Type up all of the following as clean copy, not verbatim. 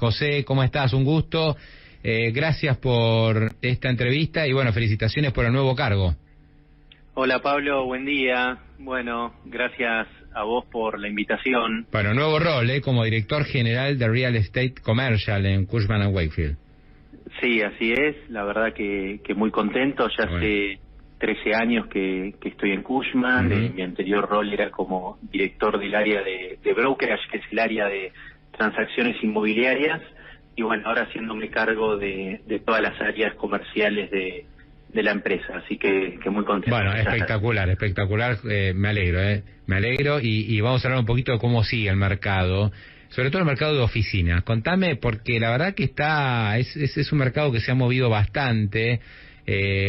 José, ¿cómo estás? Un gusto. Gracias por esta entrevista y bueno, felicitaciones por el nuevo cargo. Hola Pablo, buen día. Bueno, gracias a vos por la invitación. Bueno, nuevo rol, como director general de Real Estate Commercial en Cushman & Wakefield. Sí, así es. La verdad que muy contento. Ya hace 13 años que estoy en Cushman. Mi anterior rol era como director del área de brokerage, que es el área de transacciones inmobiliarias. Y bueno, ahora haciéndome cargo de todas las áreas comerciales de la empresa, así que muy contento. Bueno, espectacular, me alegro y vamos a hablar un poquito de cómo sigue el mercado, sobre todo el mercado de oficinas. Contame, porque la verdad que es un mercado que se ha movido bastante.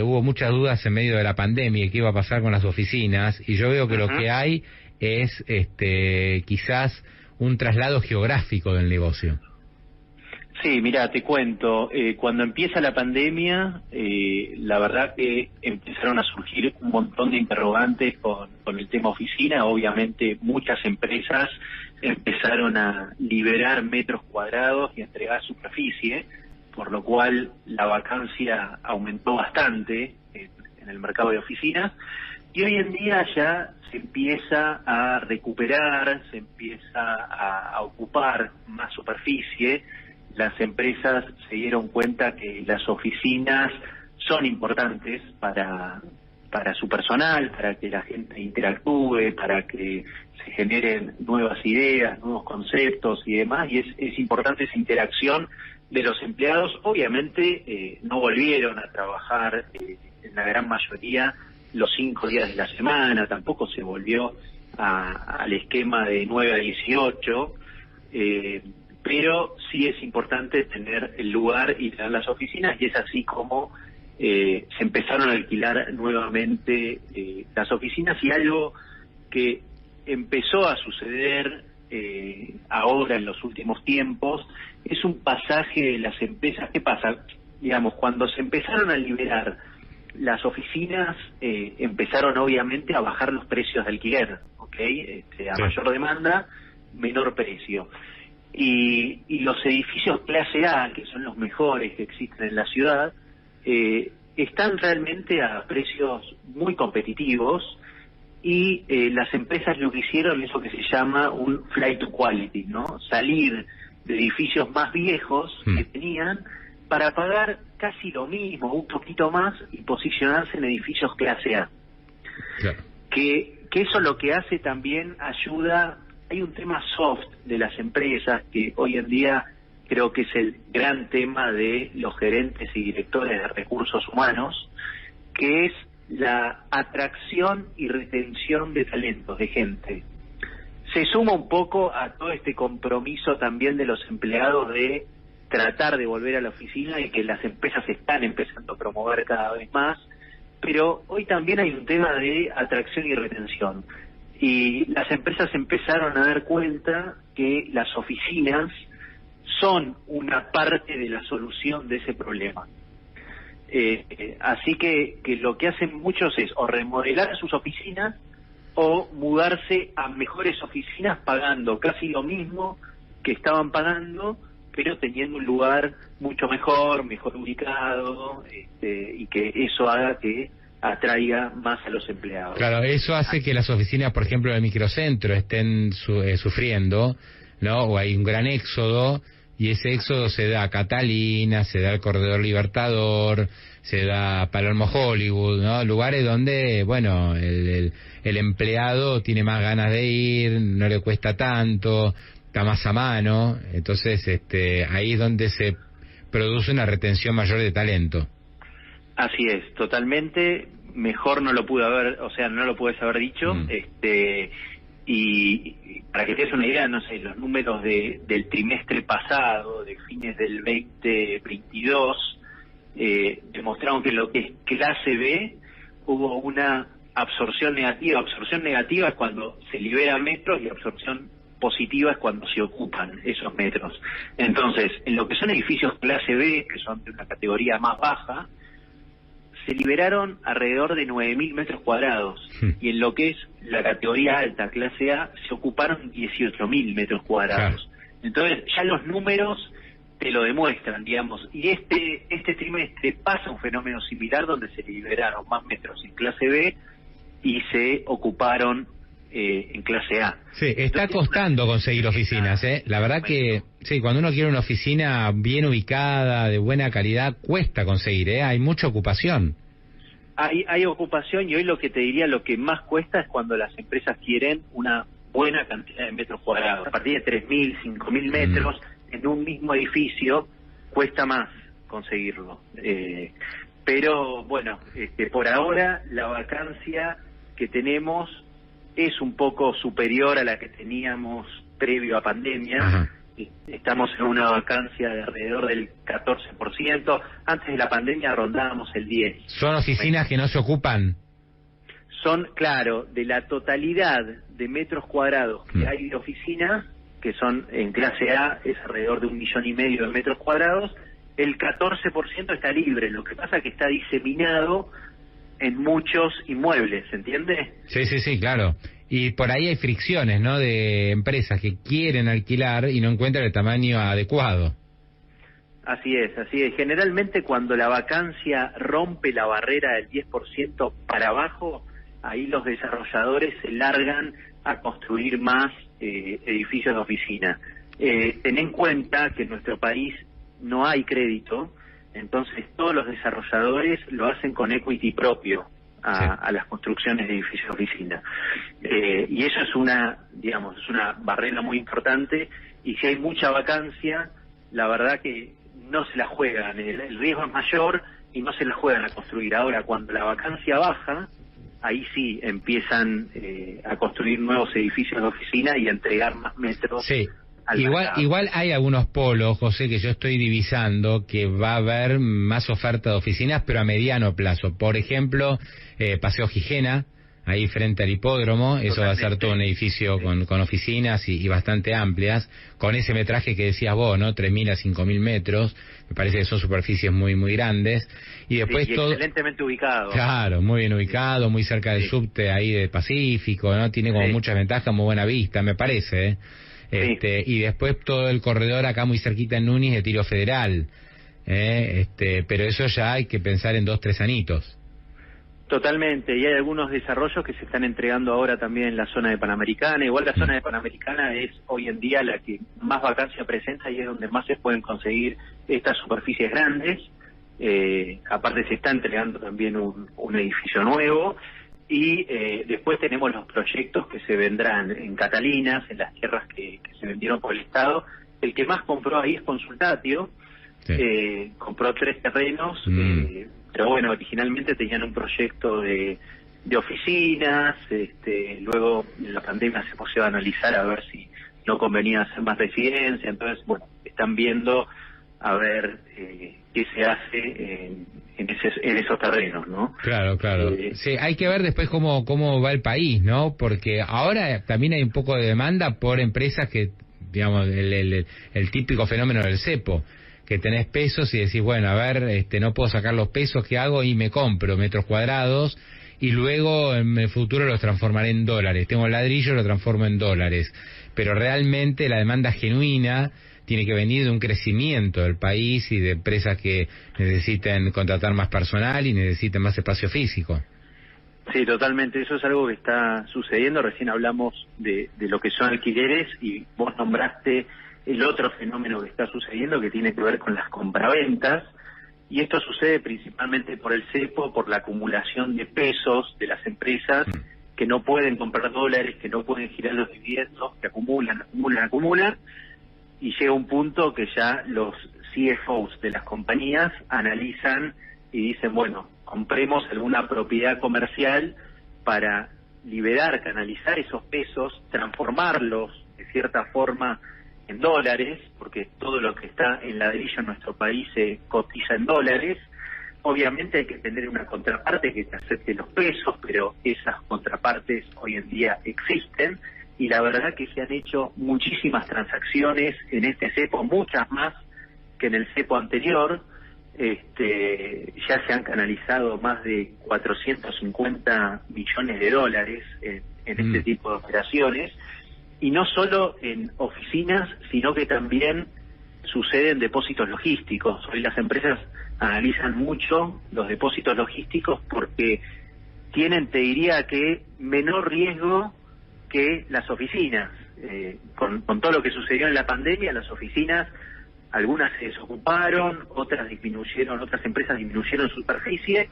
Hubo muchas dudas en medio de la pandemia y qué iba a pasar con las oficinas, y yo veo que lo que hay es quizás un traslado geográfico del negocio. Sí, mira, te cuento, cuando empieza la pandemia, la verdad que empezaron a surgir un montón de interrogantes con el tema oficina. Obviamente muchas empresas empezaron a liberar metros cuadrados y a entregar superficie, por lo cual la vacancia aumentó bastante en el mercado de oficinas, y hoy en día ya se empieza a recuperar, se empieza a ocupar más superficie. Las empresas se dieron cuenta que las oficinas son importantes para su personal, para que la gente interactúe, para que se generen nuevas ideas, nuevos conceptos y demás, y es importante esa interacción de los empleados. Obviamente no volvieron a trabajar en la gran mayoría los 5 días de la semana, tampoco se volvió al esquema de 9 a 18, pero sí es importante tener el lugar y tener las oficinas, y es así como se empezaron a alquilar nuevamente las oficinas. Y algo que empezó a suceder ahora en los últimos tiempos es un pasaje de las empresas. ¿Qué pasa? Digamos, cuando se empezaron a liberar las oficinas, empezaron obviamente a bajar los precios de alquiler, ¿okay? A mayor demanda, menor precio. Y los edificios clase A, que son los mejores que existen en la ciudad, están realmente a precios muy competitivos, y las empresas lo que hicieron es lo que se llama un flight to quality, ¿no? Salir de edificios más viejos que tenían para pagar casi lo mismo, un poquito más, y posicionarse en edificios clase A. Claro. Que eso lo que hace también ayuda. Hay un tema soft de las empresas que hoy en día creo que es el gran tema de los gerentes y directores de recursos humanos, que es la atracción y retención de talentos, de gente. Se suma un poco a todo este compromiso también de los empleados de tratar de volver a la oficina, y que las empresas están empezando a promover cada vez más, pero hoy también hay un tema de atracción y retención. Y las empresas empezaron a dar cuenta que las oficinas son una parte de la solución de ese problema. Así que lo que hacen muchos es o remodelar sus oficinas o mudarse a mejores oficinas pagando casi lo mismo que estaban pagando, pero teniendo un lugar mucho mejor ubicado, y que eso haga que atraiga más a los empleados. Claro, eso hace que las oficinas, por ejemplo, del microcentro estén sufriendo, ¿no? O hay un gran éxodo, y ese éxodo se da a Catalina, se da al Corredor Libertador, se da a Palermo Hollywood, ¿no? Lugares donde, bueno, el empleado tiene más ganas de ir, no le cuesta tanto, está más a mano. Entonces, ahí es donde se produce una retención mayor de talento. Así es, totalmente. Mejor no lo pude haber, no lo puedes haber dicho. Y para que te des una idea, no sé, los números del trimestre pasado, de fines del 2022, demostraron que lo que es clase B hubo una absorción negativa. Absorción negativa es cuando se libera metros, y absorción positiva es cuando se ocupan esos metros. Entonces, en lo que son edificios clase B, que son de una categoría más baja, se liberaron alrededor de 9.000 metros cuadrados, y en lo que es la categoría alta, clase A, se ocuparon 18.000 metros cuadrados. Entonces, ya los números te lo demuestran, digamos. Y este trimestre pasa un fenómeno similar donde se liberaron más metros en clase B y se ocuparon en clase A. Sí, está costando conseguir oficinas, ¿eh? La verdad que, sí, cuando uno quiere una oficina bien ubicada, de buena calidad, cuesta conseguir, ¿eh? Hay mucha ocupación. Hay ocupación, y hoy lo que te diría, lo que más cuesta es cuando las empresas quieren una buena cantidad de metros cuadrados. A partir de 3.000, 5.000 metros en un mismo edificio cuesta más conseguirlo. Pero bueno, por ahora la vacancia que tenemos es un poco superior a la que teníamos previo a pandemia. Ajá. Estamos en una vacancia de alrededor del 14%. Antes de la pandemia rondábamos el 10%. ¿Son oficinas que no se ocupan? Son, claro, de la totalidad de metros cuadrados que hay de oficinas, que son en clase A, es alrededor de 1,5 millones de metros cuadrados, el 14% está libre. Lo que pasa es que está diseminado en muchos inmuebles, ¿se entiende? Sí, claro. Y por ahí hay fricciones, ¿no?, de empresas que quieren alquilar y no encuentran el tamaño adecuado. Así es. Generalmente cuando la vacancia rompe la barrera del 10% para abajo, ahí los desarrolladores se largan a construir más edificios de oficina. Ten en cuenta que en nuestro país no hay crédito, entonces todos los desarrolladores lo hacen con equity propio a las construcciones de edificios de oficina. Y eso es una barrera muy importante, y si hay mucha vacancia, la verdad que no se la juegan, el riesgo es mayor y no se la juegan a construir. Ahora, cuando la vacancia baja, ahí sí empiezan a construir nuevos edificios de oficina y a entregar más metros. Sí. Igual hay algunos polos, José, que yo estoy divisando que va a haber más oferta de oficinas, pero a mediano plazo. Por ejemplo, Paseo Gijena, ahí frente al hipódromo. Eso va a ser todo un edificio con oficinas y bastante amplias, con ese metraje que decías vos, ¿no? 3.000 a 5.000 metros. Me parece que son superficies muy grandes. Y después todo excelentemente ubicado. Claro, muy bien ubicado, muy cerca del subte ahí del Pacífico, ¿no? Tiene como muchas ventajas, muy buena vista, me parece, ¿eh? Y después todo el corredor acá muy cerquita en Núñez de Tiro Federal, pero eso ya hay que pensar en 2-3 anitos. Totalmente, y hay algunos desarrollos que se están entregando ahora también en la zona de Panamericana. Igual la zona de Panamericana es hoy en día la que más vacancia presenta y es donde más se pueden conseguir estas superficies grandes. Aparte se está entregando también un edificio nuevo. Y después tenemos los proyectos que se vendrán en Catalinas, en las tierras que se vendieron por el Estado. El que más compró ahí es Consultatio. Compró 3 terrenos, pero bueno, originalmente tenían un proyecto de oficinas. Luego en la pandemia se puso a analizar a ver si no convenía hacer más residencia. Entonces, bueno, están viendo a ver qué se hace en esos terrenos, ¿no? Claro. Sí, hay que ver después cómo va el país, ¿no? Porque ahora también hay un poco de demanda por empresas que, digamos, el típico fenómeno del cepo, que tenés pesos y decís, bueno, a ver, no puedo sacar los pesos que hago y me compro metros cuadrados y luego en el futuro los transformaré en dólares. Tengo ladrillo, lo transformo en dólares. Pero realmente la demanda genuina tiene que venir de un crecimiento del país y de empresas que necesiten contratar más personal y necesiten más espacio físico. Sí, totalmente. Eso es algo que está sucediendo. Recién hablamos de lo que son alquileres y vos nombraste el otro fenómeno que está sucediendo, que tiene que ver con las compraventas. Y esto sucede principalmente por el cepo, por la acumulación de pesos de las empresas que no pueden comprar dólares, que no pueden girar los dividendos, que acumulan. Y llega un punto que ya los CFOs de las compañías analizan y dicen, bueno, compremos alguna propiedad comercial para liberar, canalizar esos pesos, transformarlos de cierta forma en dólares, porque todo lo que está en ladrillo en nuestro país se cotiza en dólares. Obviamente hay que tener una contraparte que te acepte los pesos, pero esas contrapartes hoy en día existen. Y la verdad que se han hecho muchísimas transacciones en este cepo, muchas más que en el cepo anterior. Ya se han canalizado más de 450 millones de dólares en este tipo de operaciones, y no solo en oficinas, sino que también sucede en depósitos logísticos. Hoy las empresas analizan mucho los depósitos logísticos porque tienen, te diría que, menor riesgo que las oficinas. Con todo lo que sucedió en la pandemia, las oficinas, algunas se desocuparon, otras empresas disminuyeron superficie,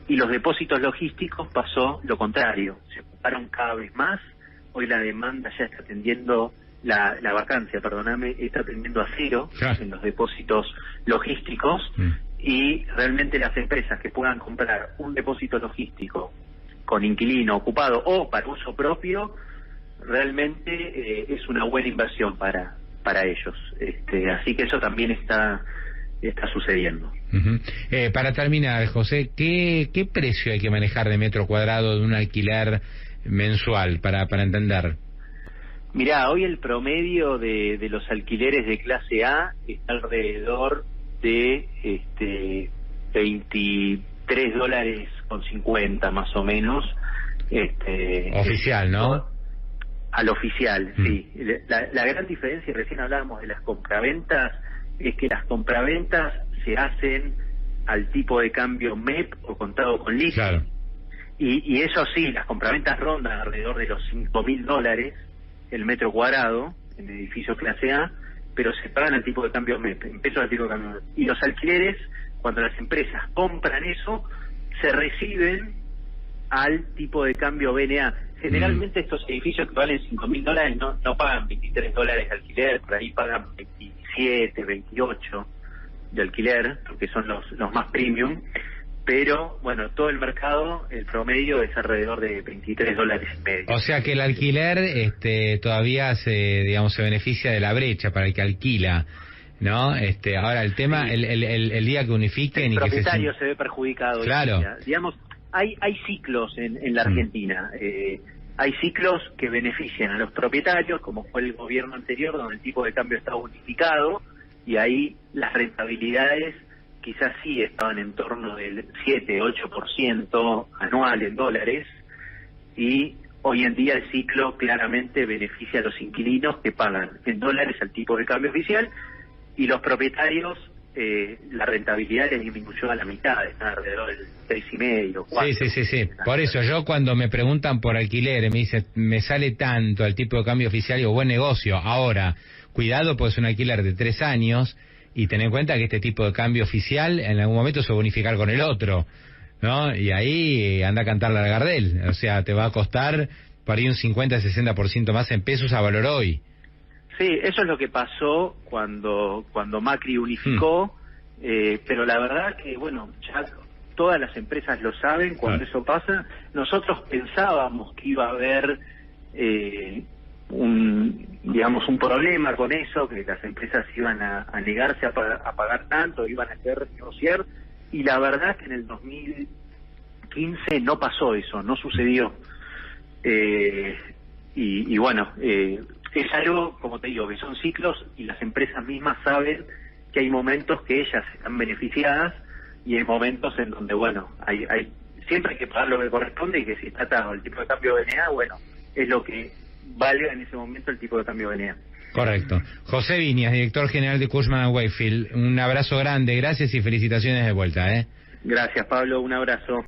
y los depósitos logísticos pasó lo contrario, se ocuparon cada vez más. Hoy la demanda ya está atendiendo, la vacancia, perdóname, está atendiendo a cero en los depósitos logísticos, y realmente las empresas que puedan comprar un depósito logístico con inquilino ocupado o para uso propio, realmente es una buena inversión para ellos. Así que eso también está sucediendo. Para terminar, José, ¿qué precio hay que manejar de metro cuadrado de un alquiler mensual para entender? Mirá, hoy el promedio de los alquileres de clase A está alrededor de $23.50 más o menos. Oficial, ¿no? Al oficial, sí. La gran diferencia, y recién hablábamos de las compraventas, es que las compraventas se hacen al tipo de cambio MEP o contado con liqui. Claro. Y eso sí, las compraventas rondan alrededor de los $5.000 el metro cuadrado en edificio clase A, pero se pagan al tipo de cambio MEP, en pesos al tipo de cambio MEP. Y los alquileres, cuando las empresas compran eso, se reciben al tipo de cambio BNA. Generalmente estos edificios que valen $5.000 no pagan $23 de alquiler, por ahí pagan 27, 28 de alquiler, porque son los más premium. Pero, bueno, todo el mercado, el promedio es alrededor de $23.50. O sea que el alquiler todavía se beneficia de la brecha para el que alquila, ¿no? Ahora el tema, sí. el día que unifiquen y que el propietario se ve perjudicado. Claro. Digamos, hay ciclos en la Argentina. Hay ciclos que benefician a los propietarios, como fue el gobierno anterior, donde el tipo de cambio estaba unificado, y ahí las rentabilidades quizás sí estaban en torno del 7-8% anual en dólares, y hoy en día el ciclo claramente beneficia a los inquilinos que pagan en dólares al tipo de cambio oficial, y los propietarios la rentabilidad les disminuyó a la mitad, está alrededor del 3,5, 4. Sí. Por eso yo cuando me preguntan por alquiler, me dicen, me sale tanto al tipo de cambio oficial, digo, buen negocio. Ahora, cuidado, pues es un alquiler de 3 años, y ten en cuenta que este tipo de cambio oficial en algún momento se va a bonificar con el otro, ¿no? Y ahí anda a cantarle al Gardel, o sea, te va a costar por ahí un 50-60% más en pesos a valor hoy. Sí, eso es lo que pasó cuando Macri unificó, pero la verdad que, bueno, ya todas las empresas lo saben cuando eso pasa. Nosotros pensábamos que iba a haber un problema con eso, que las empresas iban a negarse a pagar tanto, iban a querer negociar, y la verdad que en el 2015 no pasó eso, no sucedió. Y bueno, es algo, como te digo, que son ciclos, y las empresas mismas saben que hay momentos que ellas están beneficiadas y hay momentos en donde, bueno, siempre hay que pagar lo que corresponde, y que si está atado el tipo de cambio BNA, bueno, es lo que valga en ese momento el tipo de cambio BNA. Correcto. José Viñas, director general de Cushman & Wakefield, un abrazo grande, gracias y felicitaciones de vuelta. Gracias, Pablo, un abrazo.